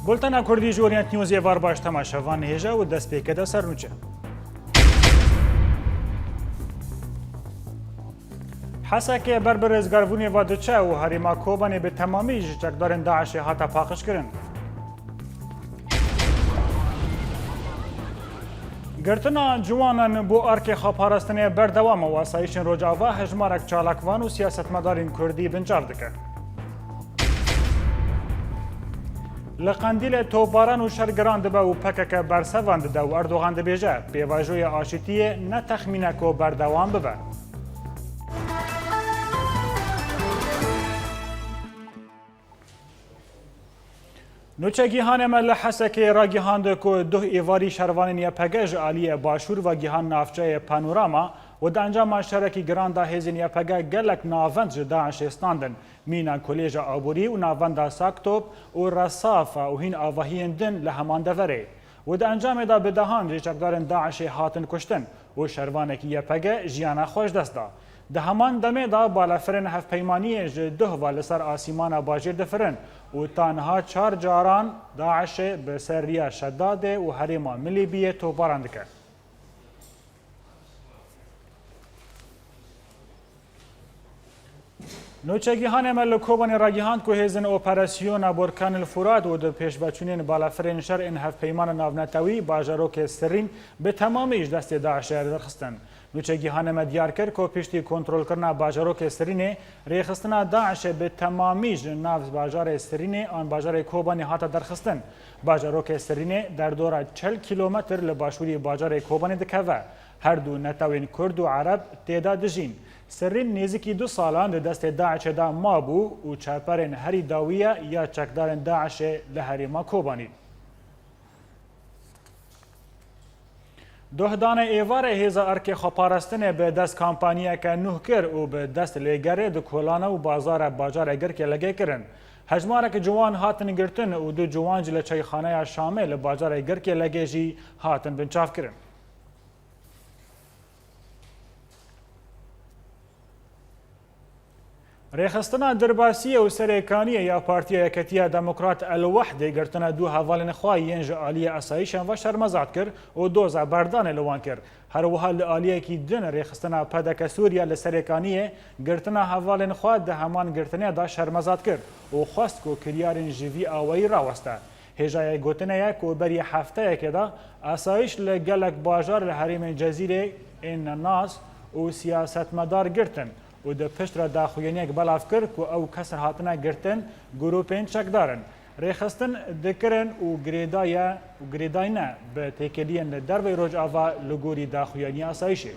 بولتنا کردی جوریت نیوزی وار باش تماشاوان هجا و دست پیکده سرنوچه. حسک بربرزگارونی وادچه و هریما کوبانی به تمامی جچکدارن داعش هاتا پاخش کرن. گرتنا جوانان بو ارک خاپارستنی بردوام و آسایشن روجاوا هجمارک چالاکوان و سیاستمدارین کردی بنجار دکه. لقندیل توباران و شرگران دبه و پکک برسوان دده و اردوغان دبیجه پیواجوی آشتیه نه تخمینک و بردوام ببه. نوچه گیهان مل حسک را گیهاند که دو ایواری شروان یا پگج عالی باشور و گیهان نافچه پانوراما و د انجام شرکی گران دا هزین یا پگه گلک ناوند داعش استاندن مینا کلیج آبوری و ناوند ساکتوب و رصاف و هین آواهین دن لهمان دوره و د انجام دا بدهان ریچکدارن داعش هاتن کشتن و شروانکی یا پگه جیانا خوش دست دا. ده همان دمه دا بالافرن هف پیمانی دو والسر آسیمان باجیر دفرن و تنها 4 جاران داعش به سریا شداده و حریما ملی بیه تو بارند کرد. نوچگیهان ملکوبان راگیهاند که هزن اپراسیون برکان الفرات و دو پیشبچونین بالافرین شر این هف پیمان ناونتوی باجروک سرین به تمامیش دست داعش درخستن. نوچگیهان مدیار کرد که پیشتی کنترل کردن باجروک سرین ریخستن داعش به تمامیش ناو باجار سرین آن باجار کوبانی هاتا درخستن. باجروک سرین در دور 40 کیلومتر لباشوری باجار کوبانی دکوه. هر دو نتاوین کرد و عرب تعداد دجین. سرین نزدیکی 2 سالان دست داعش دا مابو و چاپرین هری داویه یا چکدارن داعش لهریما کوبانی. دهدان ایوار هیزا ارک خپارستن به دست کامپانیا که نه کر و به دست لیگره دو کلانه و بازار باجار اگر که لگه کرن. هجماره که جوان هاتن گرتن و دو جوان جل چایخانه شامل باجار اگر که لگه جی هاتن بنچاف کرن. ریخستنا درباسی و سرکانی یا پارتی یکتیه دموکرات الوحده گرتنا دو حوالن خواهی ینج آلیه اسایشن و شرمزاد کرد و دوزا بردان لوان کرد. هر وحال آلیه کی دن ریخستنا پدک سوریا لسرکانیه گرتنا حوالن خواه ده همان گرتنه دا شرمزاد کرد و خواست که کریارن جوی آوایی راوسته. هجای گوتنه یک و بری هفته که دا اسایش لگلک باجار لحریم جزیره این ناس و سیاست مدار گرتن. و د پشت را داخوینیک بلاف کرد که او کسر هاتنه گرتن گروپین چک دارن. ریخستن دکرن و گریدای نه به تکلیین در روج آوا لگوری داخوینی آسایشه.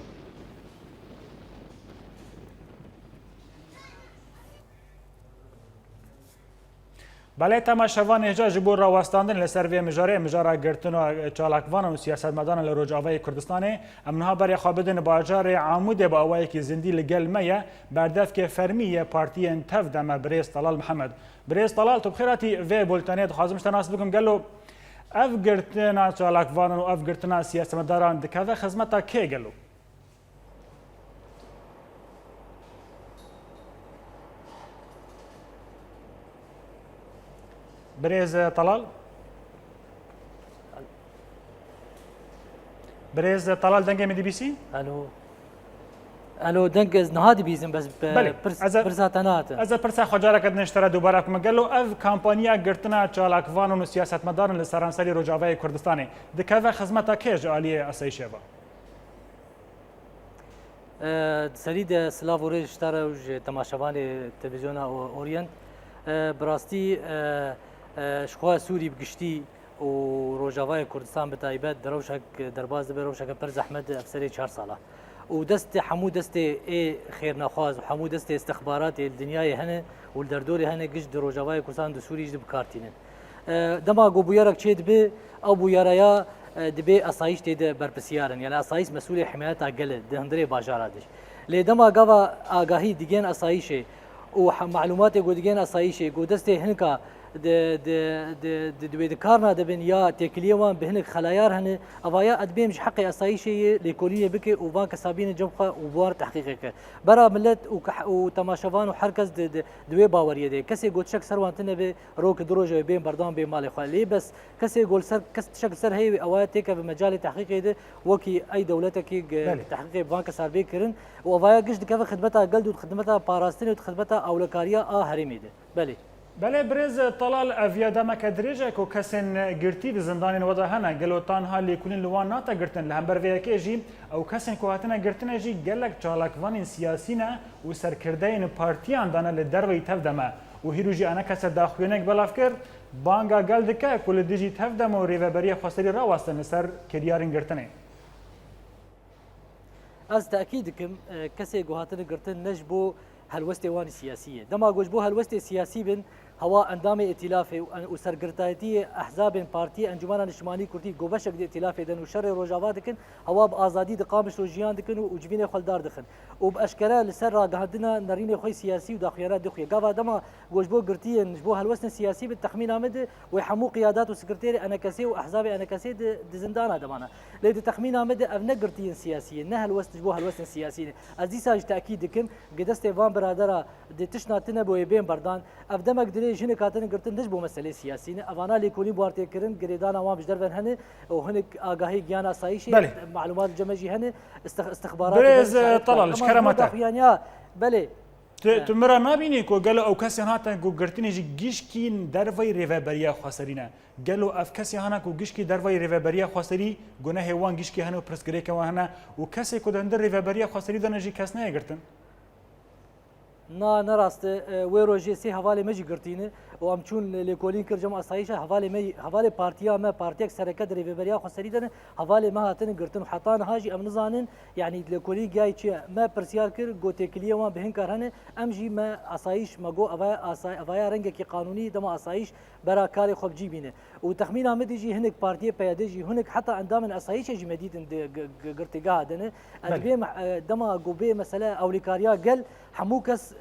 بله تماشاوان هجا جبور را وستاندن لسر وی مجاره گرتن و چالاکوان و سیاستمدان لروج آوای کردستان امنها بر خوابدن باجار عمود با آوای که زندی لگل میه بردف که فرمی پارتی انتف دم بریز طلال محمد. بریز طلال تو بخیراتی وی بولتانیت خازمش تناس بکم گلو اف گرتن چالاکوان و اف گرتن سیاستمداران دکوه خدمتا که گلو؟ بريز طلال بريز طلال دنگه مدي بي سي الو دنگ نهادي بيزم بس برزاتنات از پرسا خجاره کد نشتره دوباره کوم گلو اف کمپانیا گرتنا چالاکوان و سیاست مدارن لسرانسری روجاوای کردستان دکوه خدمتا کیج عالیه اسایشه با سريد سلاووري شتاره تماشاوان تلفزيون اورينت براستی شخوا سوری بگشتی و روجاوای کردستان به تایبت دروشک درباز به روشک پر زحمت افسری 4 ساله و دست حمود دست خیر نخواز و حمود دست استخبارات الدنیای هنه و دردوری هنه گشت روجاوای کردستان دو سوری جد بکارتینن دما گو بویارک چید به او بویاریا دبی اسایش تید برپسیارن یعنی اسایش مسئول حمایت اگل دهندری باجارادش لی دما گاوا آگاهی دیگین اسایشه و معلومات گودگین اسایشه گودسته هنکا دوێ کارنا دەبن یا تێکلیەوان بهنێک خەلایار هەنێ ئەڤایە ئەدبێمش حەقی ئەسایشەیە لێکۆلیە بکێ و وان کەسابینە جەمخوا و بوار تحقیقەکە بەرا ملت و تەماشەوان و هەرکەس دوێ باوەریە دێ کەسێک گۆچەک سەروانتنە بێ ڕۆکە درۆژەوە بێن بەردام بێ ماڵی خوا لێ بەس کەسێک گۆل سەر کەس شەک سەر هەیە ئەوە تێکە بە مەجای تحقیقی دێ وەکی ئەی دەولەتێکی تحقیقی بانکە ساربێ کردن و ئەڤایە گشت دکەوە خدمەتە گەلد و خدمەتە پاراستنی و خدمەتە ئەولەکاریە ئا هەرێمی دێ بەێ بله برز طلال افیادما کدریجه کو کسین گرتی به زندان ودا هنه گلوتان ها لیکولین لوان ناتا گرتن لهمبر ویکه جی او کسین کو هاتنه گرتنه جی گلک چالکوان سیاسی نه و سرکردین پارتیان دانه لدروی تفدمه و هیروجی انا کس داخوینک بلافکر بانگا گلدکه کل دیجی تفدمه و ریوبری خواستری را واستن سر کریارین گرتنه از تأكيد كم كسي جوهاتنا قرتن نجبو هالوستي وان سياسية دما جوجبو هالوستي سياسي بن هوا اندام ائتلافي وسرگرتایتی احزاب پارتی انجمن نشمانی کردی گوبشک دی ائتلاف دن و شر روجاوا دکن هوا بآزادی دقامش روجیان دکن و جوین خلدار دخن و باشکرا لسر راگهدنا نرین خوی سیاسی و داخیرات دخوی گاوا دما گوجبو گرتی نجبو هالوسن سیاسی بالتخمين آمد و حمو قيادات و سكرتير انا كسي و احزاب انا كسي د زندان دمانا لید تخمين آمد ابن گرتی سیاسی نه هالوسن نجبو هالوسن سیاسی ازیساج تاکید دکم گدست وان برادرا د تشناتنه بو بین بردان افدمک جن کاتن گرتن دش بو مسئله سیاسی نه اوانا لیکونی بوارتی کرن گریدان عوام بجدر ون هنه و هنک آگاهی گیان آسایشی معلومات جمعی هنه استخبارات برز طلال شکرماتا يعني بله تمرا نبینی کو گلو او کسی هاتن کو گرتنی جی گیشکین دروی ریوبریا خسرینه گلو اف کسی هانا کو گیشکی دروی ریوبریا خسری گناه وان گیشکی هنو پرسگری که وانه و کسی کو دندر ریوبریا خسری دنجی کس نه گرتن نا نراسته ويروجي سي حواله مجي قرتينه وام چون ليكولين كرجم اسايشه حواله بارتيا ما بارتيك سركه دريبريا خسريدن حواله ما هاتن قرتن حطان هاجي ام نزانن يعني ليكولين جاي ما برسيار كر گوتكليه ما بهن كرهن امجي ما اسايش ما جو افايا رنگ کی قانوني دما اسايش برا كاري خوب جيبينه وتخمين امد يجي هنك بارتي بيادجي هنك حتى عندهم اسايش جي مديد قرتيغا دنه ادبي دما گوبي مثلا اوليكاريا قال حموكس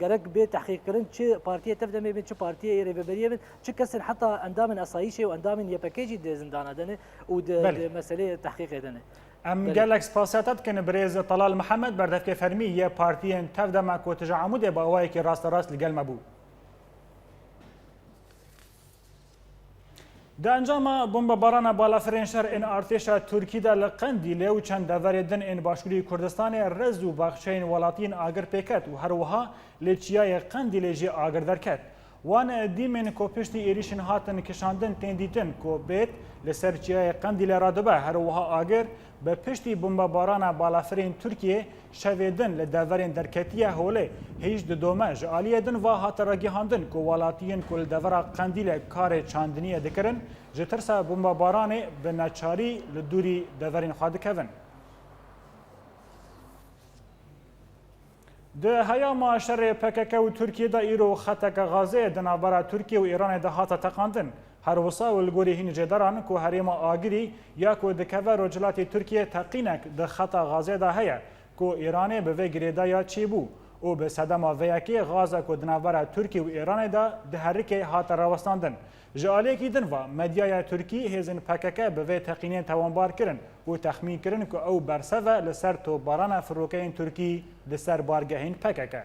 جرك بيت تحقيق كرن شو بارتيه تبدا من شو بارتيه ريبريه من شو كسر حتى اندام اسايشه واندام يباكيجي دي زندانه دنه ود مساله تحقيق دنه ام قالك سباساتات كان بريز طلال محمد بردفك فرمي يا بارتيين تبدا مع كوتج عمود باوايك راس راس لقال مبو دا انجام بمباران بالافرین شهر ان ارتشا ترکی دا لقندی له چند دوردن ان باشوری کردستان رز و بخشین ولاتین آگر پیکت و هر وها لچیای قندی لجی آگر درکت وان دیمن کو پشتی ایریشن هاتن کشاندن تندیتن کو بیت لسر چیای قندی لرادبه هر وها آگر به پشتی بمباران بالافرین ترکیه شویدن لدورین درکتیه هوله هیچ دومه جالیه دن و هاتراگی هاندن کو ولاتین کل دورا قندیل کار چاندنیه دکرن جترسا بمباران به نچاری لدوری دورین خادکون ده هیاما شر پکک و ترکیه دا ایرو خطک غازه دنابرا ترکیه و ایران ده هاتا تقاندن هر وصا والگوری هین جداران کو هریما آگری یا کو دکوه رجلات ترکیه تقینک ده خطا غازه ده هیا کو ایران به وی گریدا یا چی بو او به صدما ویاکی غازه کو دنابرا ترکیه و ایران ده حرکه هاتا راوستاندن جالی کی دن و مدیای ترکی هزن پکک به وی تقینین توانبار کرن و تخمین کرن کو او برسوه لسر تو باران فروکین ترکی لسر بارگهین پکک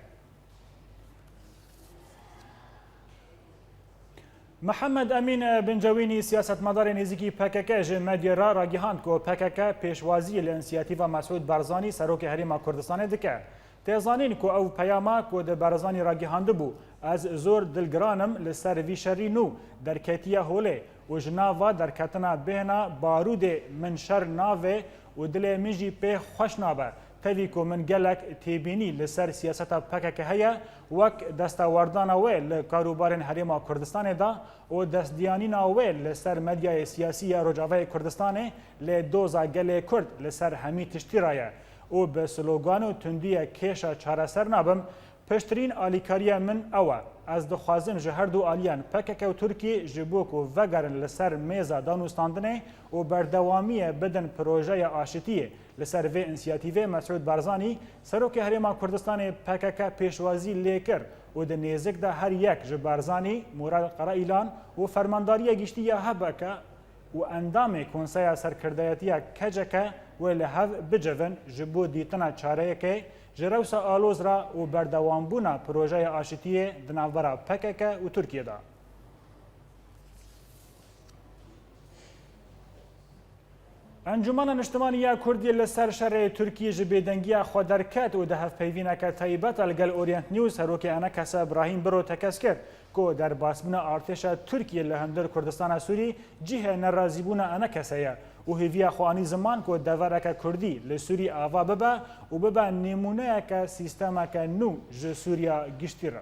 محمد امین بنجوینی سیاستمدار نزیکی پکک مدیا را راگیهاند کو پکک پیشوازی الانسیاتیو مسعود برزانی سروک حریم کردستان دکه تیزانین کو او پیاما کو د برزانی راگیهاند بو از زور دلگرانم لسر وی شری نو در کتیه هوله و جناوا در کتنا بهنا بارود من شر ناوه و دل میجی په خوش نابه تاوی کو من گلک تیبینی لسر سیاست پکک هیا وک دستاوردان اوه لکاروبارن حریم کردستان دا و دستدیانین اوه لسر مدیای سیاسی رجاوه کردستان لدوزا گل کرد لسر همی تشتی رایه و به سلوگان و تندی کشا چارسر نابم پشترین آلیکاری من اوه ez dixwazim ji her du aliyan PKK û Tirkiye ji bo ku vegerin li ser mêza danûstandinê û berdewamiye bidin projeya aşitiyê li ser vê înisiyatîvê Mesûd Barzanî Serokê Herêma Kurdistanê PKK pêşwazî lê kir û di nêzik de her yek ji Barzanî Murad Qaraîlan û fermandariya giştî ya hebeke û endamê Konseya Serkirdeyetiya keceke wê li hev bicivin ji bo dîtina çareyekê ji rewsa aloz ra û berdewambûna projeya aşitiyê di navbera PKK û Tirkiye da. Encumena Niştimaniya Kurdî li ser şerê Tirkiye ji bêdengiya xwe derket û di hevpeyvîneke taybet li gel Orient News herokê Enekesa İbrahîm Biro tekez kir ku derbasbûna artêşa Tirkiye li hundir Kurdistana Sûrî cihê nerazîbûna Enekesa ye û hêviya xwe anî ziman ku devereke Kurdî li Sûrî ava bibe û bibe nêmûneyeke sîstemeke nû ji Sûriya giştî re.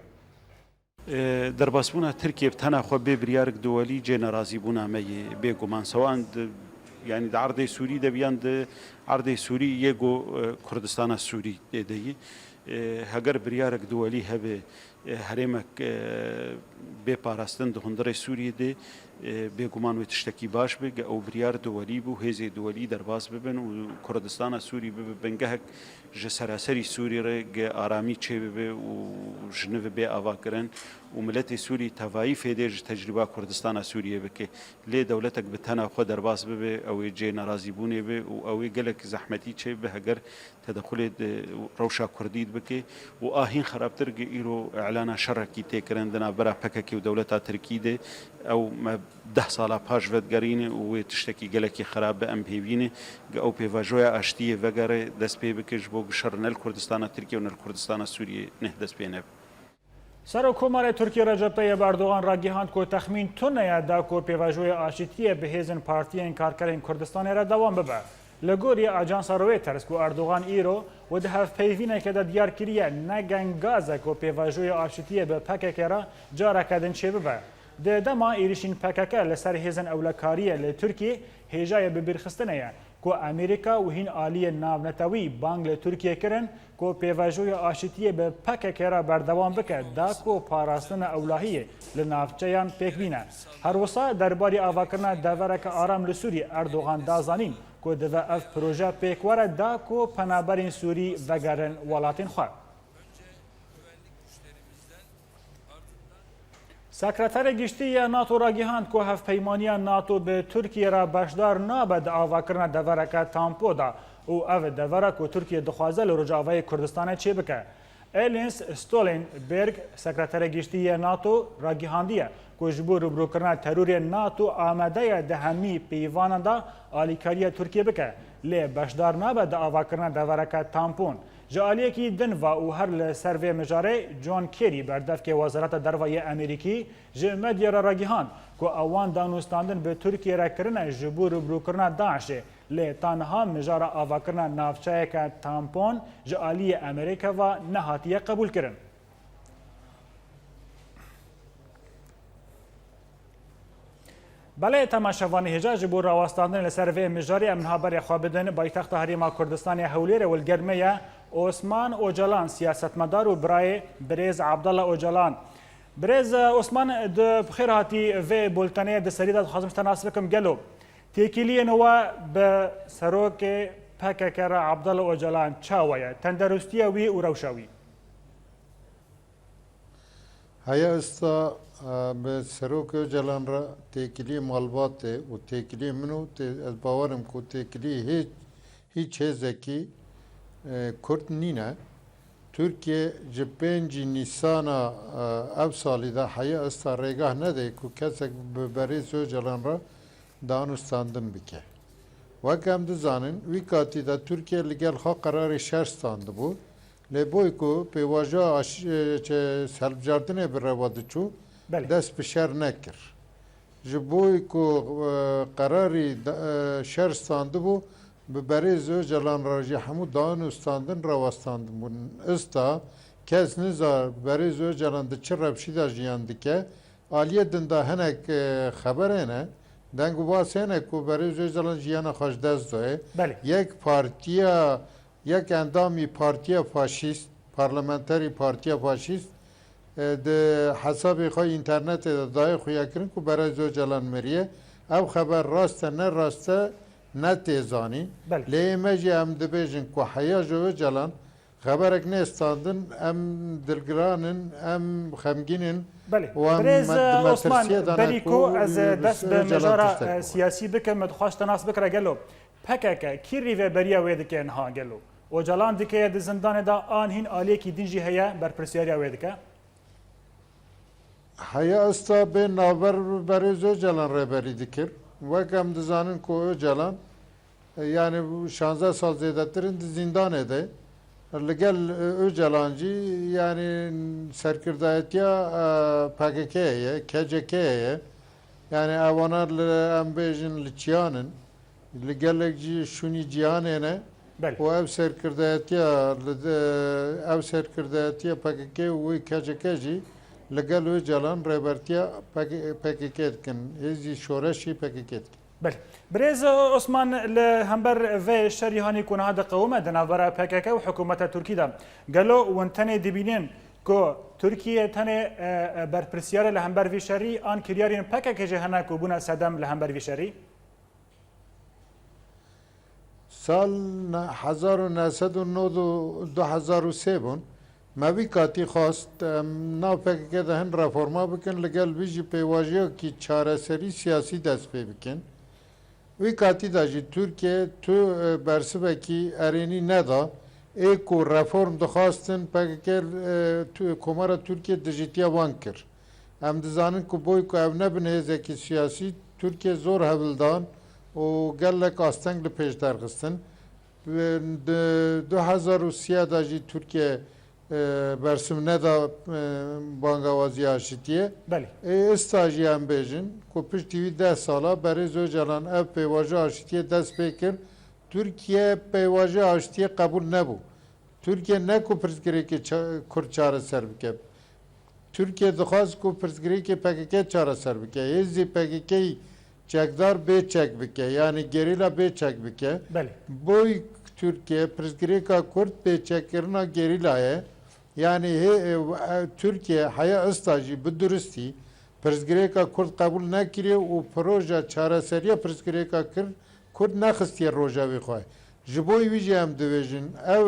Derbasbûna Tirkiye bi tena xwe bê biryarek duwelî cê nerazîbûna me yê bêguman sewan yani de ardê Sûrî de biyan de ardê Sûrî yê got Kurdistana Sûrî deyî heger biryarek duwelî hebe herêmek bêparastin di hundirê Sûriyê de bêguman wê tiştekî baş be ew biryar duwelî bû hêzê duwelî derbas bibin û Kurdistana Sûrî bibe bingehek ji seraserî Sûrî re aramî çê bibe û ji nivê bê avakirin û miletê Sûrî tevayî fêdê ji tecrüba Kurdistana Sûriyê bike lê dewletek bi tena xwe derbas bibe ew ê cê nerazîbûnê be û ew ê gelek zehmetî çê bibe heger tedexulê rewşa Kurdî bike û ahîn xerabtir îro eعلana şerekî têkirin di navbera PKK û dewleta Tirkî de ew me 10 sala paş vedgerîne û wê tiştekî gelekî xerab be em pêvîne ew pêvajoya aştiyê vegere dest pê bike ji bo gişer nel Kurdistana Tirkiye û nel Kurdistana Sûriyê neh dest pê nebe. Serokkomarê Tirkiye Recep Tayyip Erdogan ra gihand ku texmîn tuneye da ku pêvajoya aşîtiyê bi hêzin partiyên karkerên Kurdistanê re dewam bibe. Li gorî Ajansa Reuters ku Erdogan îro û di hevpeyvîneke de diyar kiriye ne gengazek ku pêvajoya aşîtiyê bi PKK re careke din çê bibe. Di dema êrişîn PKK li ser hêzin ewlekariyê li Tirkiye hêjayê bibîrxistinê ye ku Amerîka û hîn aliyên navnetewî bang li Tirkiye kirin ku pêvajoya aşîtiyê bi PKK re berdewam bike da ku parastina ewlahiyê li navçeyan pêkbîne. Her wisa derbarê avakirina devereke aram li Sûrî Erdogan da zanîn ku dive ev proje pêkwere da ku penaberên Sûrî vegerin welatên xwe. Sekreterê Giştî ya NATO ra gihand ku hevpeymaniya NATO bi Tirkiye re beşdar nabe di avakirina devereke Tampo da û ev devera ku Tirkiye dixwaze li Rojavayê Kurdistanê çê bike. Jens Stoltenberg, Sekreterê Giştî ya NATO ra gihandiye ku ji bo rûbirûkirina terorê NATO amade ye di hemî peyvanan da alîkariya Tirkiye bike. Lê beşdar nabe di avakirina devereke Tampon. Ji aliyekî din va û her li ser vê mijarê John Kerry berdevkê Wezareta Dervayê Amerîkî ji medyaya ra gihand ku ewan danûstandin bi Tirkiye re kirine ji bo rûbirûkirina Daişê lê tanha mijara avakirina navçeyeke Tampon ji aliyê Amerîka ve nehatiye qebûl kirin. Belê temaşevanî hêja ji bo rawastandinê li ser vê mijarê em niha berê xwe bidin paytexta Herêma Kurdistanê Hewlêrê Wilgerme ye Osman Öcalan siyasetmedar û birayê Birêz Abdallah Öcalan. Birêz Osman di bixêr hatî vê bultenê di serî de dixwazim ji te nas bikim gelo. Têkiliyên we bi serokê PKK re Abdallah Öcalan çawa ye? Tenderustiya wî û rewşa wî. Haya esta به سروک جلان را تکلی مالبات و تکلی منو از باورم کو تکلی هیچ چیزی که کرد نینه ترکیه جپنجی نیسانا اف سالی ده حیا استا ریگاه نده که کسی ببری سو جلان را دانستاندن بکه وکم دزانن وی کاتی ده ترکیه لگل خواه قرار شهرستانده بود لبوی که پیواجه سلب جاردنه برواده چو دست به شهر نکر جبوی که قراری شهرستانده بود به بریز و جلان راجی همو دانستاندن رواستاندن بود استا کس نزار بریز و جلان ده چه ربشی دا جیانده که آلیه دنده هنک خبره نه دنگو باسه نه که بریز و جلان جیان خوش دست دوه یک یک اندامی پارتیا فاشیست پارلمانتری پارتیا فاشیست حسابی خواه اینترنت دای خویا کرن که برای زو جلان مریه او خبر راسته نه راسته نه تیزانی بله. لیمجی هم دبیجن که حیا جو جلان خبرک نیستاندن ام دلگرانن ام خمگینن بله و ام برز عثمان مترسیه دانه بریکو از دست به مجارا سیاسی بکن مدخواست ناس بکره گلو پکک کی ریوه بریا ویدکه انها گلو و جلان دیکه د زندان دا آن هین آلیه کی دینجی هیا بر پرسیاریا ویدکه حیا استا به نابر برای زو جلان رهبری دکر وکم دزانن که او جلان yani 16 sal zeydatların zindan ede. Legel Öcalanci yani serkirdayetiya PKK'ye, KCK'ye yani avanar ambejin liçiyanın legelekci şuni cihanene o ev serkirdayetiya PKK ve KCK'ci legel Öcalan rebertiya PKK etkin. Ezi şoreşi PKK etkin. بله برز عثمان لهمبر و شریحانی کنه هذا قومه دنابرا PKK و حکومت ترکی دا گلو ونتنه دبینن که ترکیه تنه بر پرسیار لهمبر وی شری آن کریارین PKK جهنه کو بنا صدم لهمبر وی شری سال 1993 بون موی کاتی خواست ناو PKK دهن رفرما بکن لگل بیجی پیواجی کی چاره سری سیاسی دست پی بکن وی کاتی داجی ترکیه تو برسبه کی ارینی ندا ایکو رفرم دخواستن PKK تو کمارا ترکیه دجیتیا وان کر هم دزانن که بوی که او نبنه زکی سیاسی ترکیه زور هبلدان و گلک آستنگ لپیش درخستن 2003 داجی ترکیه برسم ندا بانگوازی آشتیه بله استاجی هم بیجن که پیش تیوی 10 ساله برای زو جلان اف پیواجه آشتیه دست پیکر ترکیه پیواجه آشتیه قبول نبو ترکیه نکو پرسگری که کرد چاره سر بکه ترکیه دخواست که پرسگری که PKK چاره سر بکه ایزی PKK چکدار به چک بکه یعنی گریلا به چک بکه بله بوی Türkiye Prizgreka Kurt be çekirna gerilaya yani Türkiye haya stajı bu dürüsti Prizgreka Kurt kabul nekiriyor o proje çareseriye Prizgreka Kurt naxistiye roja vi xoy jiboy vici hem divejin ev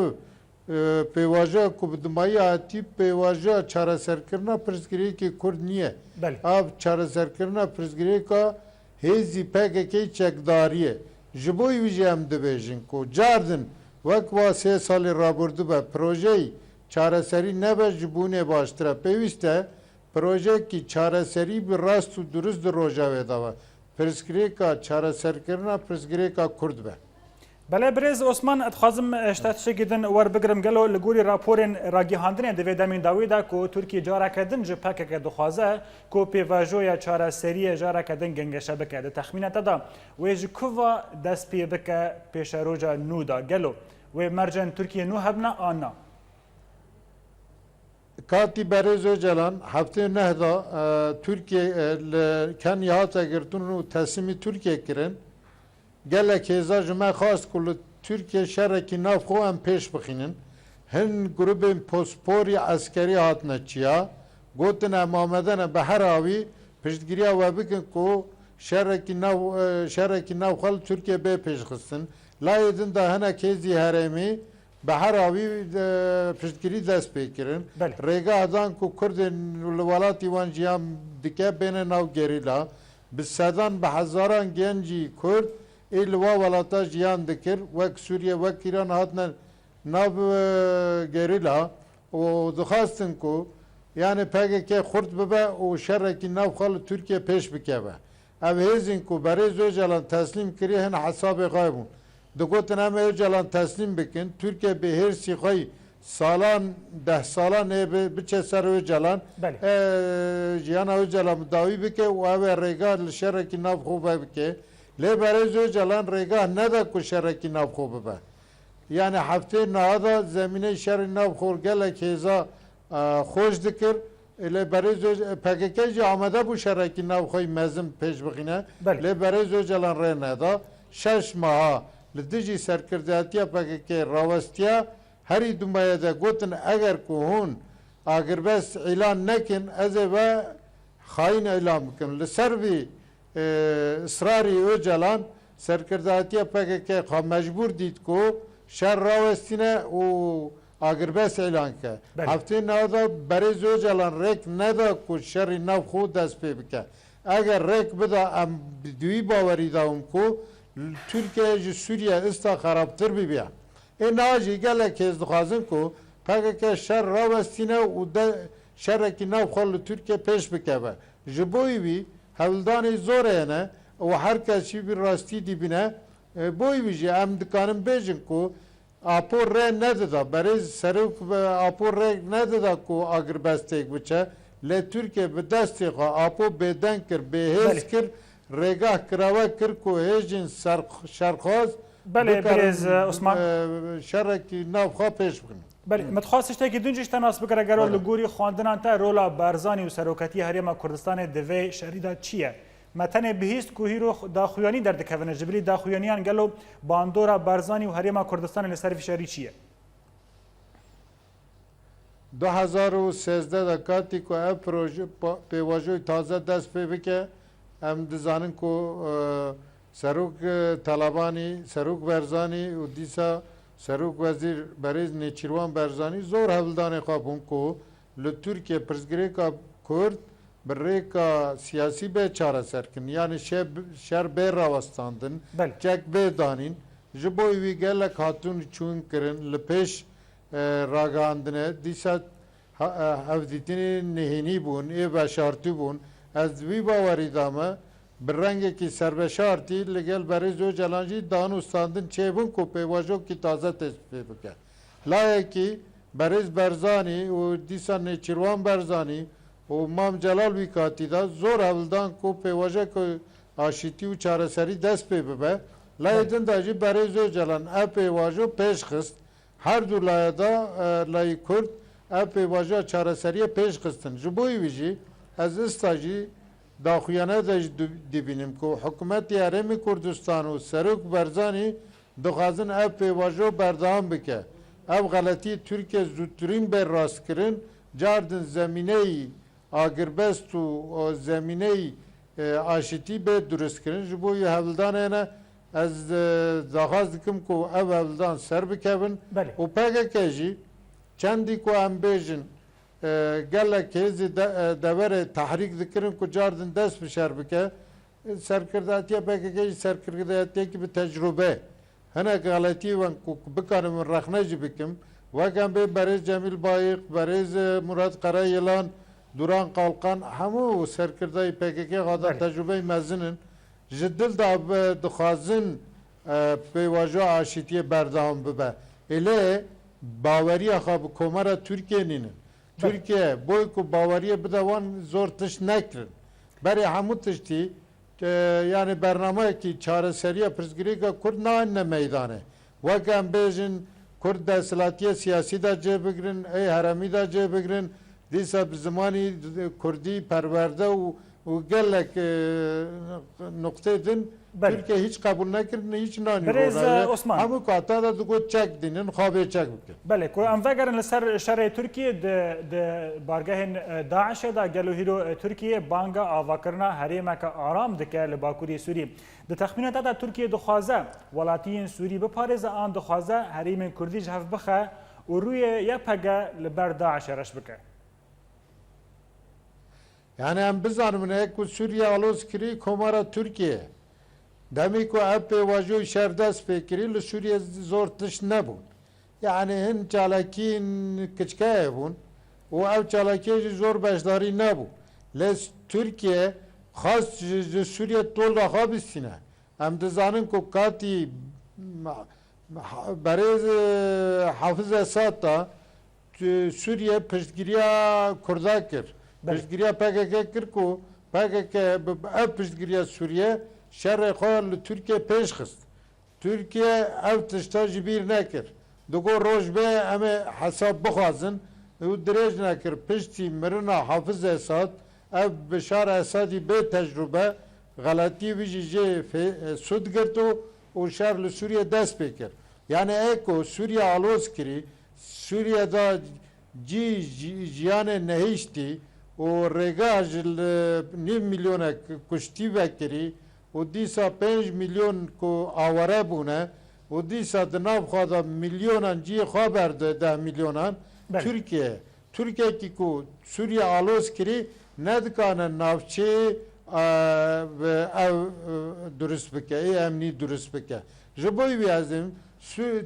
pevaja kubdmaya ati pevaja çareserkirna Prizgreka Kurt niye ab çareserkirna Prizgreka hezi PKK çekdariye جبوی ویژه هم دبیجن کو جاردن وک واسه سال رابرده به پروژه چاره سری نبه جبونه باشتره پیوسته پروژه کی چاره سری به راست و درست روژه ویده و پرسکریکا چاره سر کرنا پرسکریکا کرد به بله برز عثمان اتخازم اشتات شگیدن ور بگرم گلو لگوری راپورن راگیهاندن دوی دامین داویدا کو ترکی جارا کدن جو PKK دخوازه کو پیواجویا چاره سری جارا کدن گنگشه بکه ده تخمینه دا و جو کوا دست پی بکه پیش روجا نودا گلو و مرجن ترکیه نو هبنا آنا کاتی برز جلان هفته نهدا ترکیه کن یهات اگرتون رو تسلیمی ترکیه کرن gelek hezajıma khast kulu Türkiye şereki nafxo em peş bixinin hin grubên posporî askerî hatine çiya gotin em amedene bi her avî piştgiriya we bikin ku şerekî navxel Türkiye bê pêşxistin layê din de hinek hêzî herêmî bi her avî piştgirî dest pê kirin rêga dan ku Kurdên li welatî wan jiyan dike bêne nav gerîla bi sedan bi hezaran gencî Kurd İlva valata jiyan dikir vek Suriye vek İran hatne nav gerila o dixwastin ku yani PKK xurt bibe o şerrekî nav xal Türkiye pêş bikeve ev hêzin ku berê Öcalan teslim kiriye hin hesabê xwe bûn digotin em Öcalan teslim bikin Türkiye bi hêrsî xwe salan 10 salan ê biçe ser Öcalan jiyana Öcalan dawî bike û ev ê rêga li şerrekî nav xwe bike لی برای جلان رگاه نده که شرکی ناب خوب به یعنی هفته نهادا زمینه شر ناب خور گله که ازا خوش دکر لی برای PKK جی آمده بو شرکی ناب خوی مزم پیش بخینه لی برای جلان ره نده 6 ماه لدیجی سرکرداتیا PKK راوستیا هری دنبایه ده گوتن اگر که هون اگربس اعلان نکن از و خاین اعلام بکن لسر وی اصراری او جلان سرکرداتی PKK خوا مجبور دید که شر راوستینه و اگربس اعلان که هفته نودا برای زو جلان رک ندا که شری نو خود دست پی بکه اگر رک بدا ام دوی باوری داوم که ترکیه جی سوریه استا خرابتر ببیا این آجی گله که از دخوازن که PKK شر راوستینه و شر که نو خال ترکیه پیش بکه با جبوی بی هولدانی زوره نه و هر کسی بی راستی دی بینه بوی بیجی ام دکانم بیجن که اپور ره نداده برای سروک اپور ره نداده که اگر بستیک بچه لی ترکیه به دستی خواه اپور بیدن کر بیهز کر رگاه کراوه کر که هیجین شرخواز بله بریز عثمان شرکی نو خواه پیش بکنه بله متخواستش که دونجش تناس بکره گرو لگوری خواندنان تا رولا برزانی و سروکتی هریما کردستان دوی شریدا چیه؟ متن بهیست که هیرو داخویانی در دکوونه جبری داخویانیان گلو باندورا برزانی و هریما کردستان لسر فشاری چیه؟ 2013 دکاتی که اف پروژه پیواجوی تازه دست پی بکه هم دزانن که سروک طالبانی سروک برزانی و دیسا سروک وزیر بریز نیچیروان برزانی زور هولدان خوابون که لترکیه پرزگری که کرد برای که سیاسی به چاره سرکن یعنی شر به راوستاندن چک به دانین جبوی وی گلک هاتون چون کرن لپیش راگاندنه دیسا هفدیتین نهینی بون ای بشارتی بون از وی باوری دامه برنگه کی سربشارتی لگل برای زو جلانجی دانوستاندن چه بون کو پیواجو کی تازه تشبیه بکه لایه کی بریز برزانی و دیسا نیچیروان برزانی و مام جلال وی کاتی دا زور اولدان کو پیواجه کو آشیتی و چارسری دست پی ببه لایه دن داجی برای زو جلان ا پیواجو پیش خست هر دو لایه دا لایه کرد ا پیواجو چارسری پیش خستن جبوی ویجی از استاجی داخویانه داشت دیبینیم که حکومت یارم کردستان و سروک برزانی دخوازن اب پیواجو بردام بکه اب غلطی ترکیه زودترین بر راست کرن جاردن زمینه آگربست و زمینه آشتی به درست کرن جبوی هولدان اینه از دخواست دکم که اب هولدان سر بکن و پاگه کجی چندی که هم بیجن گله که دور تحریک ذکرن که جاردن دست بشار بکه سرکرداتیه بکه که سرکرداتیه که به تجربه هنه غلطی وان که بکنم رخنجی بکم وکم به بریز جمیل بایق بریز مراد قرایلان دوران قالقان همو سرکردای بکه که غدا تجربه مزنن جدل دا دخوازن پیواجو آشیتی بردام ببه اله باوری خواب کمره ترکیه نینن Türkiye boy ku bavariye bidavan zor tış nekrin. Beri hamu tışti yani bername ki çareseriye prizgiriga Kurd ne meydane. Vakam bejin Kurd desilatiye siyasi da cebigirin, ey harami da cebigirin. Disa bir zamani Kurdi perverde و gelek noktaydın Türkiye hiç kabul nekirdi hiç nani Osman همو kata da dugo çek dinin xabe çek bükün. Bele ko am vegerin ser şerê Türkiye de bargehên Daişê da gelo hîro Türkiye banga avakirina herêmeka aram dike li Bakurê Sûrî. Di texmînata da Türkiye dixwaze welatiyên Sûrî biparêze an dixwaze herêmên Kurdî ji hev bixe û rûyê yek pege li ber Daişê reş bike. Yani em bizanim ne ku Suriye aloz kiri komara Türkiye. Demi ku ev pevajoy şerdes pekiri li Suriye zor tış nebun. Yani hin çalakîn kiçkeye bun. O ev çalakî zor beşdarî nebun. Les Türkiye xas Suriye tol da xabistine. Em dizanin ku katî berêz Hafız Esad da Suriye piştgiriya Kurda kir. Piştgiriya PKK kir ku PKK ev piştgiriya Suriye şerê xwe li Türkiye pêş xist. Türkiye ev tişta ji bîr nekir. Digo roj be em ê hesab bixwazin û dirêj nekir piştî mirina Hafız Esad ev Bişar Esadî bê tecrübe غلطی ویژی جه سود گرتو و شر لسوریه دست بکر یعنی ایکو سوریه آلوز کری سوریه دا جیان نهیشتی و رگاج نیم میلیون کشتی وکری و دیسا 5 میلیون کو آواره بونه و دیسا دناب خواهد میلیونان جی خواه برده 10 میلیونان ترکیه کی کو سوریه آلوز کری ندکانه نافچه درست بکه ای امنی درست بکه جبوی بیازم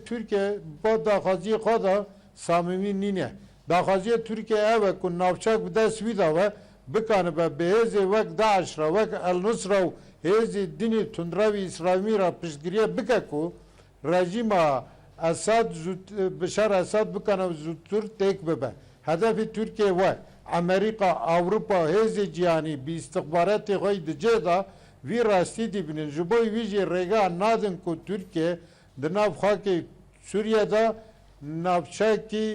ترکیه با داخوازی خود صمیمی نینه داخوازی ترکیه اوه که نافچاک بده سویده و بکانه به بهزی وک داعش را وک النصر و هزی دینی تندروی اسلامی را پشتگیریه بکه که رژیم اسد بشار اسد بکنه زودتر تک ببه هدف ترکیه و امریکا اوروپا هزی جیانی بی استخبارات خوی دجه دا وی راستی دی بینن جبوی ویجی ریگا نادن که ترکیه دناف خاکی سوریه دا نافچاکی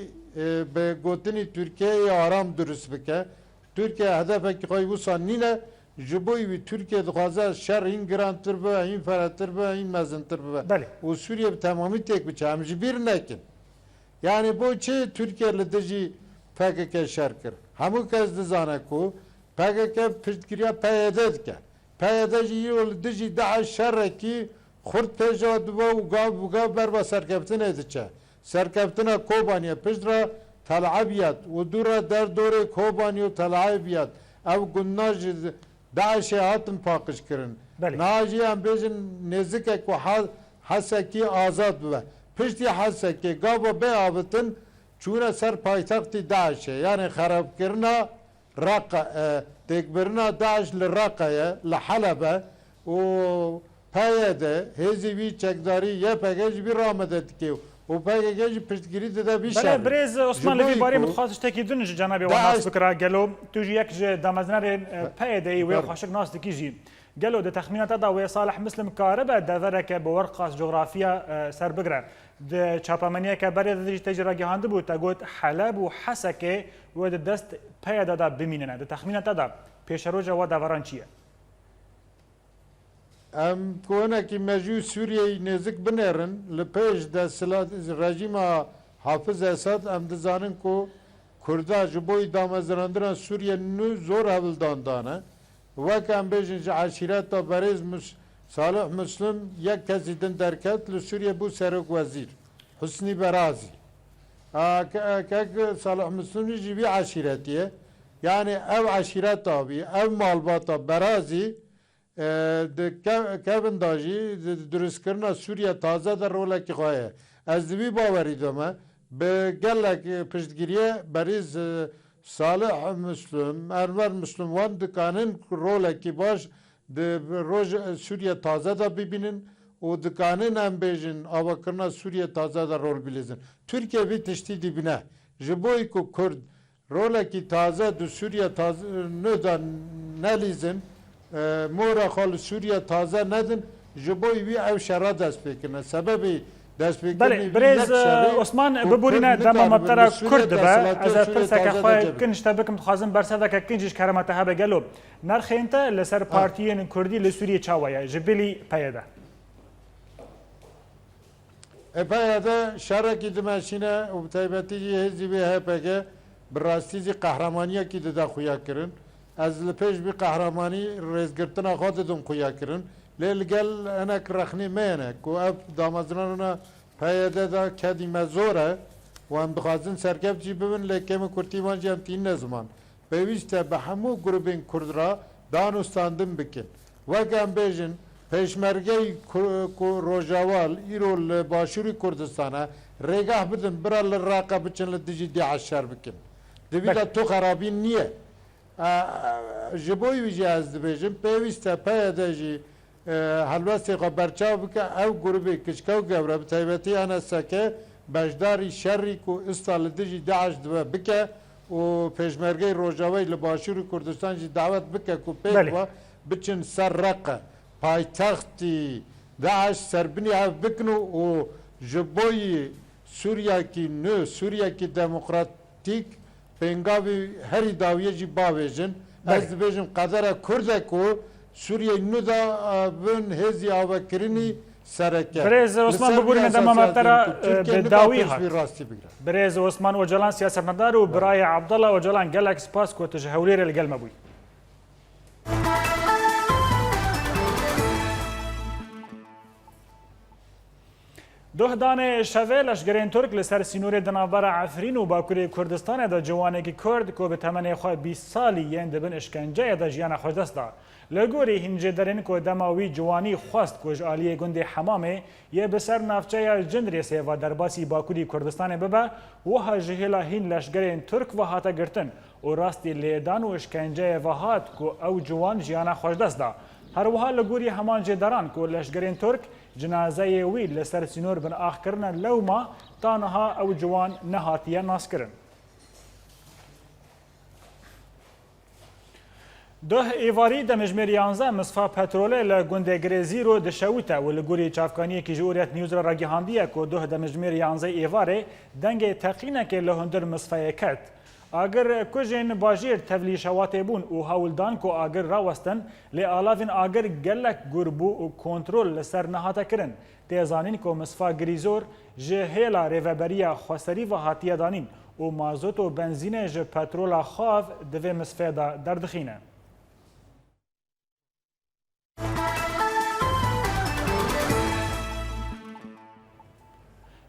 به گوتنی ترکیه آرام درست بکه ترکیه هدف که خوی وصان نینه جبوی وی ترکیه دخوازه شر این گرانتر به این فراتر به این مزنتر به و سوریه به تمامی تک بچه همجی بیر نکن یعنی بو چه ترکیه لدجی PKK şer kir. Hemû kes dizane ku PKK piştgiriya PYD dike. PYD jî yî dijî Daeş şerrekî xurt pêja dibe û gav berba serkeftinê diçe. Serkeftina Kobaniye piştra Tel Abyad û dûra derdorê Kobaniye û Tel Abyad ev gunna ji Daeşê hatin paqijkirin. Najî em bêjin nêzikek ku hesekî azad bibe. Piştî hesekê gava bê abitin چونه سر پایتخت داعش یعنی خرابکرنا رقه تکبرنا داعش لرقه لحلب و پیاده هزیوی چکداری یه پاکیج بی رامده کیو و پاکیج پشتگیری ده بیشتر. بله برز عثمان لوی باری متخصص تکی دونج جنابی و ناس بکره گلو توجی یک ج دامزنر پیاده ای و خاشق ناس تکیجی گلو ده تخمینات دا و صالح مسلم کاربه داوره که بورقاس جغرافیا سر بگره ده چاپمنیه که برای ده تجربه گهانده بود تا گفت حلب و حسکه و ده دست پیاده دا بمیننه ده تخمینات دا پیش رو جواد داوران چیه؟ ام کوونه که مجموع سوریه نزدیک بنرن لپیش ده سلات رژیم حافظ اسد ام دزانن کو کردا جبوی دامزراندران سوریه نو زور هولدان دانه وک ام بیشن عشیرت تا بریز صالح مسلم یک کسی دن درکت لسوریه بو سرک وزیر حسنی برازی که صالح مسلم جیبی عشیرتیه یعنی او عشیرت آبی او مالباتا برازی کبن داجی درست کرنا سوریه تازه در روله که خواهی از دوی باوری دومه به گلک پشتگیریه بریز صالح مسلم انور مسلم وان دکانن روله که باش روز سوریه تازه دا ببینن و دکانن هم بیجن آوا کرنا سوریه تازه دا رول بلیزن ترکیه وی تشتی دی بینه جبوی که کرد روله که تازه دو سوریه تازه ندا نلیزن مورا خال سوریه تازه ندن جبوی وی او شرا دست بکنه سببی بله برز عثمان ببورینه دم مبترا کرد به از پرسک خواه کنش تبکم تخوازم برسده که کنجش کرمته ها بگلو نرخینته لسر پارتیین کردی لسوریه چاویه جبلی پیاده پیاده شرکی دمشینه و بطیبتی هزی به هپگه براستی قهرمانیه که ده خویا کرن از لپیش بی قهرمانی ریزگرتنا خودتون خویا کرن لیلگل انا کرخنی مینه که اب دامزرانونا پیاده دا کدی مزوره و هم بخوازن سرکب جی ببین لیکم کرتیوان جی هم تین نزمان بیویسته به همو گروبین کرد را دانستاندن بکن وگه هم بیجن پیشمرگه روژاوال ایرو باشوری کردستانه ریگاه بدن برا لراقه بچن لدیجی دیعش شر بکن دویده تو خرابین نیه جبوی ویجی از دبیجن بیویسته پیاده جی هلوستی خبرچاو بکه او گروبی کشکاو گوره بطیبتی انا سکه بجداری شری که استال دیجی داعش دو بکه و پیشمرگه روژاوی لباشور کردستان جی دعوت بکه که پیک و بچن سر رقه پایتختی داعش سربنی ها بکنو و جبوی سوریا کی نو سوریا کی دموکراتیک پنگاوی هری داویه جی باویجن از بیجن قدر کرده که سوریه نو دا بن هزی آوکرینی سرکه برز عثمان ببورین دما مبترا بداوی هات راستی بگیره برز عثمان اوجلان سیاستمدار و برای عبدالله اوجلان گلک سپاس کو تجهولیر الگلمه بوی دهدان شوه لشگرین ترک لسر سینور دنابر عفرین و باکوری کردستان دا جوانگی کرد که به تمنی خواه 20 سالی ین دبن اشکنجه دا جیان خوش دست دا. لگوری هنجه درین که دماوی جوانی خواست کج آلیه گنده حمامه یه بسر نافچه جندری سیوا در باسی باکوری کردستان ببه و ها جهلا هین لشگرین ترک و هاتا گرتن و راستی لیدان و اشکنجه و هات که او جوان جیان خوش دست دا. هر وها لگوری همان جداران که لشگرین ترک جنازه وی لسر سینور بن آخ کرن لو ما تانها او جوان نهاتیه ناس کرن. ده ایواری دمجمیر 11 مصفا پتروله لگنده گریزی رو دشویته و لگوری چافکانی که جوریت نیوز را گهاندیه که ده دمجمیر 11 ایواره دنگ تقینه که لهندر مصفای کت. اگر کجین باجیر تولی شواته بون و هولدان کو اگر راوستن لی آلاوین اگر گلک گربو و کنترل لسر نهاتا کرن تیزانین کو مصفا گریزور جه هیلا ریوبریا خواستری و هاتیه دانین و مازوت و بنزین جه پترولا خواف دوی مصفه دا دردخینه.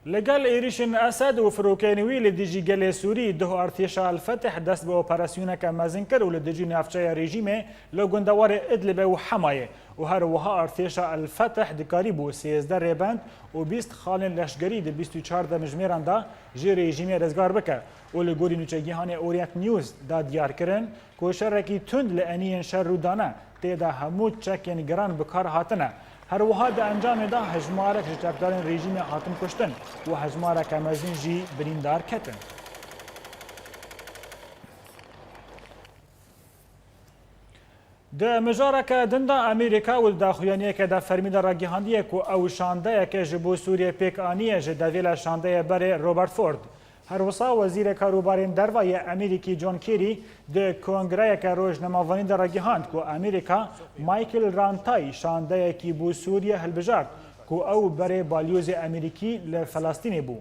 لقال إيريشن أسد وفروكينوي لديجي قال سوري ده ارتشاء الفتح دست بأوبراسيونه كمازنكر ولديجي نافشايا ريجيمه لو قندوار إدلب وحماية وهروها ارتشاء الفتح دكاريبو 13 ريباند و20 خالن لشگري د 24 مجميران دا جي ريجيمه رزگار بك ولغوري نوچگيهانه اورينت نيوز دا ديار كرن کو شركي تند لانين شر رودانه تيدا همو چكين گران بكار هاتنه هر وها د انجام دا هجمارک جتابدارن رژیم حاکم کشتن و هجمارک امازین جی بریندار کتن. د مجارک دندا امریکا و داخویانیه که دا فرمیده را گیهاندیه که او شانده که جبو سوریه پیک آنیه جدویل شانده بر روبرت فورد. هر وسا وزیر کاروبارین دروای امریکی جون کیری د کنگره که روزنامه‌وانی در گیهاند که امریکا مایکل رانتای شانده کی بو سوریه هلبجارد که او برای بالیوز امریکی لفلسطین بو.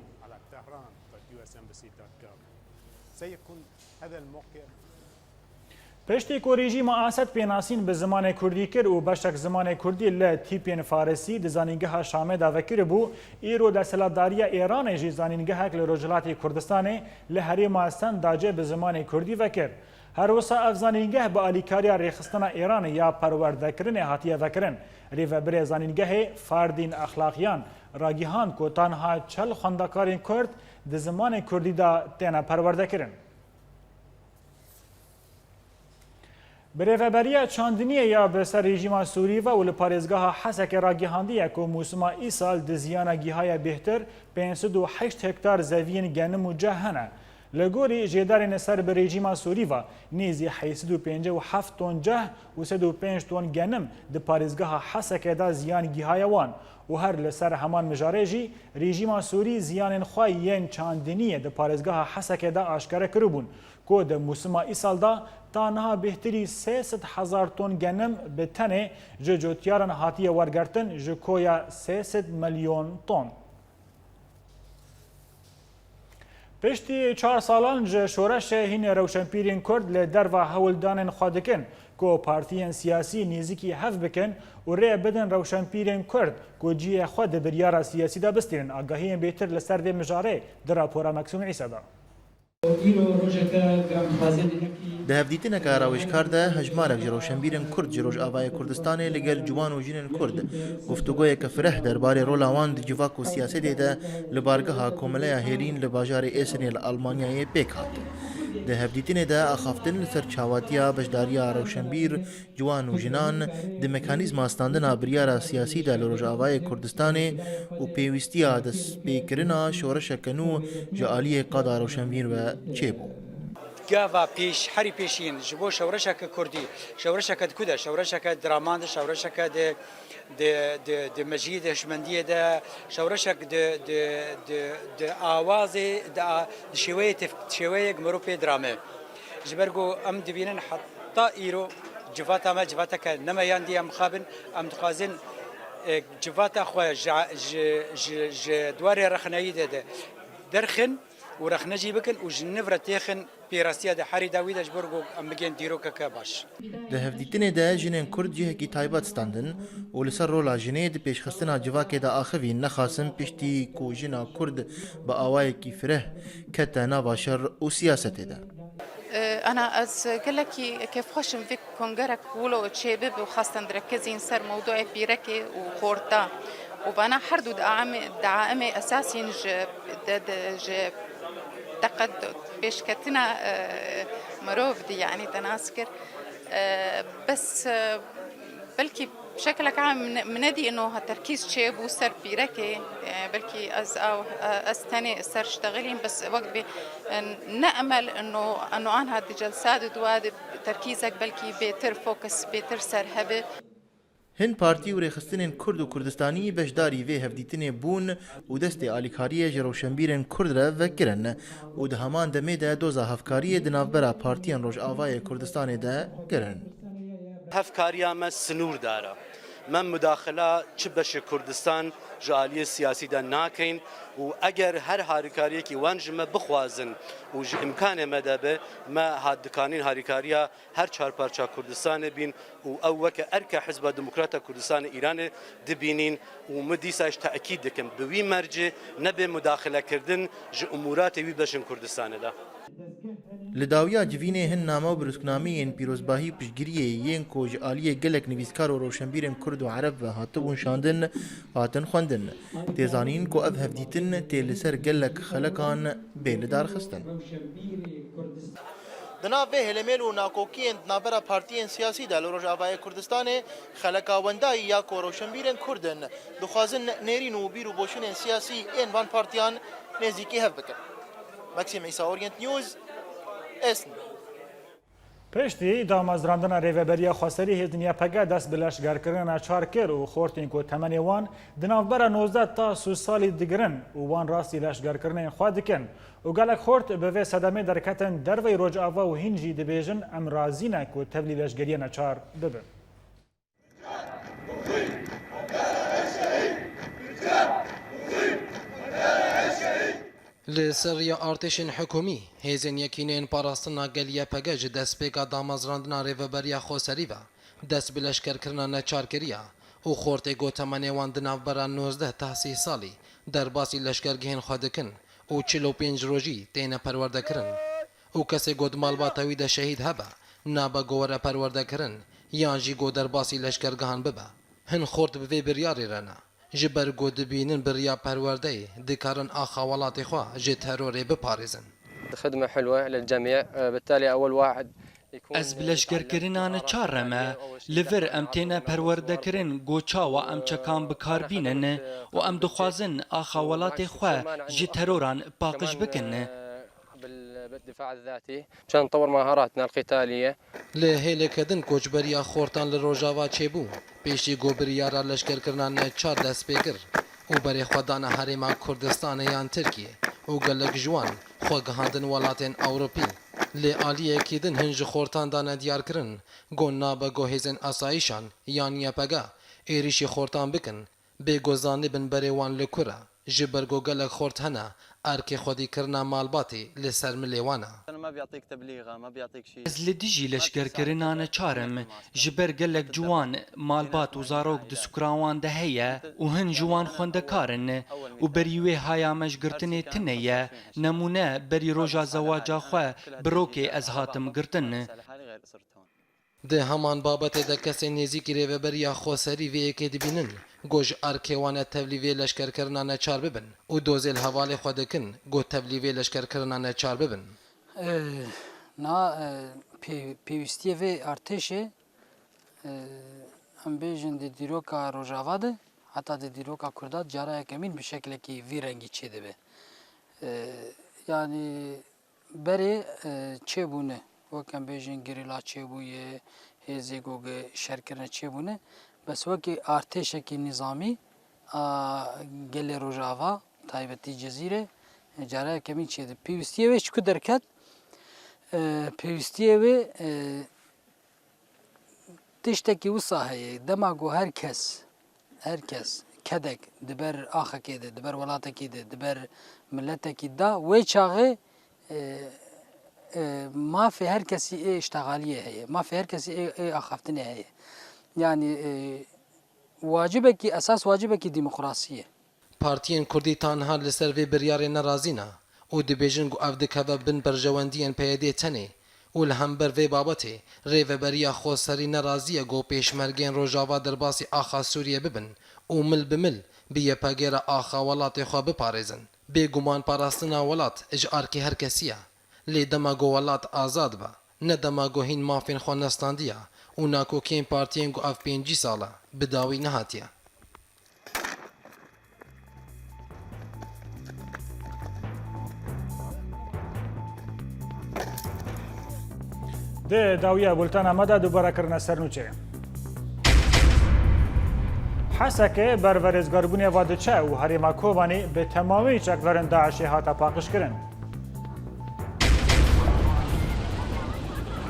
پشتی که رژیم اسد پیناسین به زمان کردی کرد و بشک زمان کردی لتیپین فارسی د زانینگاه شام دا وکر بو ایرو د سلاداری ایران جی زانینگاه کل رجلات کردستان لهریم استان داجه به زمان کردی وکر هر وسا افزانینگاه با الیکاریا ریخستان ایران یا پرورده کردن هاتیه وکرن ریو بر زانینگاه فردین اخلاقیان راگیهان کو تنها چل خواندکارین کرد د زمان کردی دا تنه پرورده کردن برهبری چاندنیه یا به سر رژیم سوری و لپارێزگاه حسک راگیهاندیه که موسما ای سال د زیانگیهای بهتر 508 هکتار زوین گنم و جهنه. لگوری جدارین سر به رژیم سوری و نیزی 857 تن جه و 105 تن گنم د پارێزگاه حسک دا زیانگیهای وان و هر لسر همان مجارجی رژیم سوری زیان خواه ین چاندنیه د پارێزگاه حسک دا آشکاره کربون که د موسما ای سال دا تانها بهتری 300,000 تن گنم به تنه جوتیاران هاتیه ورگرتن جکویا 300 میلیون تن. پشتی 4 سالان شورش هین روشنپیرین کرد لدر و هولدان خادکن که پارتیین سیاسی نیزیکی هف بکن و ری بدن روشنپیرین کرد که جیه خود بریار سیاسی دا بستیرن آگاهی بهتر لسر و مجاره در راپورا مکسوم عیسی دا. ده هفدیتنه که راوشکار ده هجمارک جروشنبیرن کرد جروش آوای کردستانه لگل جوان و جینن کرد گفتگوی که فرح درباره رولاوان ده جواک و سیاست ده لبارگاه کومله هیرین لباجار ایسنی لالمانیای پیک هات. ده هفدیتنه ده اخافتن سر چاواتیا بجداریا روشنبیر جوان و جنان ده مکانیزم استاندن بریار سیاسی ده لروج آوای کردستانه و پیوستیا ده سپیکرنا شورش کنو جعالی قادا روشنبیر و چیبو. گاوا پیش هری پیشین جبو شورشک کردی شورشک کده شورشک دراماند شورشک د مجید هشمندیه ده شورشک د آواز د شویه گمروپی درامه جبرگو ام دبینن حتی ایرو جواتا ما جواتا که نمایان دی ام خابن ام دخوازن جواتا خو دواري رخناي ده درخن ورخنجي بكن وجنفرة تيخن بيراسيا ده حري داويد اجبرغو ام بگين ديرو كباش ده هفدیتنه ده جنین کرد جه کی تایبات ستاندن و لسر رولا جنه ده پیشخستنا جواکه ده آخوی نخاسم پشتی کو جنا کرد با آوای کی فره کتا ناباشر و سیاست ده أنا قال لك كيف خشم فيك كونجرك ولو تشابب وخاصة نركزين سر موضوع بيركي وخورتا وبنا حردو دعائمي أساسي ج تقد بيش كتنا مروف دي يعني تناسكر بس بلكي بشكل عام منادي انه التركيز شاب وسر بيركي بلكي از تاني سر اشتغلين بس وقت نأمل انه انا هاد جلسات دواد تركيزك بلكي بيتر فوكس بيتر سر هبه هن پارتی و ریخستنین کرد و کردستانی بشداری وی هفدیتنه بون و دست آلیکاری جروشنبیرن کرد را وکرن و ده همان دمه ده دوزا هفکاری دنافبرا پارتیان روش آوای کردستان ده گرن هفکاریا ما سنور داره من مداخله چه بش کردستان جالی سیاسی ده ناکین و اگر هر هاریکاری کی وانج ما بخوازن و امکان مدبه ما هادکانین هاریکاریا هر چهار پارچه کردستان بین و او وک ارک حزب دموکرات کردستان ایران دبینین و مدیساش تاکید دکم به وی مرجع نبه مداخله کردن ج امورات وی بشن کردستان ده لداویا جوینه هن نامه و برسکنامی پیروزباهی پشگیریه ین کوج آلیه گلک نویسکار و روشنبیرن کرد و عرب و هاتبون شاندن هاتن خوندن تیزانین کو اف هفدیتن تیل سر گلک خلقان بیل دار خستن دنا به هلمل و ناکوکین نابرا پارتیین سیاسی دل روج آوای کردستان خلقا وندای یا کو روشنبیرن کردن دخوازن نیرین و بیرو بوشن سیاسی این وان پارتیان نزدیکی هف بکن ماکسیم ایسا اورینت نیوز اسن پشتی دامازراندنا ریوبریا خسری هدنیا پگه دست بلشگرکردن چار کر و خورتین کو تمنی وان دنافبر 19 تا 30 سالی دیگرن و وان راستی لشگرکردن خود دکن و گلک خورت به وی صدمه درکتن دروی روج آوا و هنجی دبیجن ام رازینه کو تبلی لشگریه چار ببن لسریا ارتشین حکومی هیزن یکینین پاراستنا گلیه پگج دست پیکا دامازراندنا ریوبریا خوسری و دست بلشکر کرنا نچار کریا و خورت گوتمانی وان دناو برا 19 تا 30 سالی در باسی لشکرگهین خودکن و 45 روژی تین پرورده کرن و کسی گود مالبا تاوید شهید هبا نابا گوره پرورده کرن یان جی گو در باسی لشکرگهان ببا هن خورت بوی بریاری رنا جبر گود بینن بریا پرورده دکارن آخوالات خواه جه تروری بپارزن خدمة حلوة للجميع بالتالي أول واحد از بلشگرکرینان چارمه لور ام تینا پرورده کرن گوچا و ام چکان بکار بینن و ام دخوازن آخوالات خواه جه تروران باقش بکن بالدفاع الذاتي مشان نطور مهاراتنا القتالية لهيله کدن کوچبریا خورتان لروجاوا چبو پیشی گوبریارا لشکر کرنان چار دست بگر او بری خودان حریما کردستان یان ترکیه او گلک جوان خو گهاندن ولاتن اوروپی لی آلیه کدن هنج خورتان دان دیار کرن گون نابا گوهزن اسایشان یان یپگا ایریشی خورتان بکن به گوزانی بن بری وان لکورا جبرگو گلک خورت هنا ارکی خودی کرنا مالباتی لسر ملیوانا ما بيعطيك تبليغه ما بيعطيك شيء از لدیجی لشگرکرینان چارم جبر گلک جوان مالبات و زاروک دسکراوان ده هیه و هن جوان خوندکارن و بریوی هایامش گرتنی تنیه نمونه بری روژا زواجا خواه بروکی از هاتم گرتن ده همان بابت ده کسی نزیکی ریوبریا خوسری وی که دبینن گوش ارکیوان تبلیوی لشکر کرنان چار ببن و دوزیل حوالی خودکن گو تبلیوی لشکر کرنان چار ببن نا پیوستی و ارتشه ام بیجن دی دیروکا روجاوا ده حتی دی دیروکا کردات جارا یکمین به شکل کی وی رنگی چه ده یعنی بری چه بونه وکم بیجن گریلا چه بویه هزی گوگه شرکرن چه بونه بس وکی ارتش کی نظامی گل روجاوا تایبتی جزیره جارا کمی چه ده پیوستی و چکو درکت پیوستی و تشتکی و ساحه دما گو هر کس herkes kedek diber axekê de diber welatekî de diber milletekî da wê çaxê mafê her kesî ê iştegaliyê heye mafê her kesî ê axaftinê heye yani wacibekî esas wacibekî demokrasiyê Partiyên Kurdî tanha li ser vê biryarê nerazîne û dibêjin ku ev dikeve bin berjewendiyên PYD tenê û li hember vê babetê rêveberiya xweserî neraziye got pêşmergên Rojava derbasî axa Sûriye bibin û mil bi mil bi yekpegera axa welatê xwe biparêzin. Bêguman parastina welat ji arkê her kesî ye. Lê dema got welat azad be, ne dema got hîn mafên xwe nestandiye û nakokên partiyên ku ev 5 sal e bi dawî nehatiye. ده داویه بولتان آمده دوباره کرنه سرنوچه حسکه بر ورزگاربونی وادچه و هریما کوبانی به تمامی چکورن داعشی هاتا پاقش کرن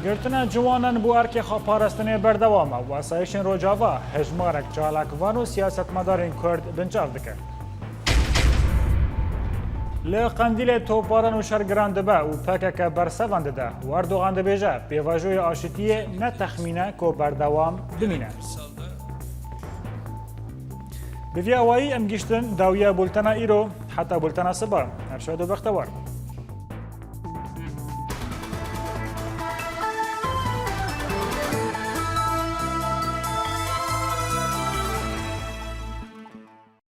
گرتن جوانان بو ارکی خواه پارستنی بردوامه و اسایشن روجاوا هجمارک چالکوان و سیاستمدارین کرد بنجاو دکه لقندیل توپاران و شرگران دبه و پکک برسوان ده و اردوغان دبیجه پیواجوی آشتیه نه تخمینه که بردوام بمینه بوی اوایی ام گشتن داویه بولتنا ایرو حتی بولتنا سبا ارشاد و بختوار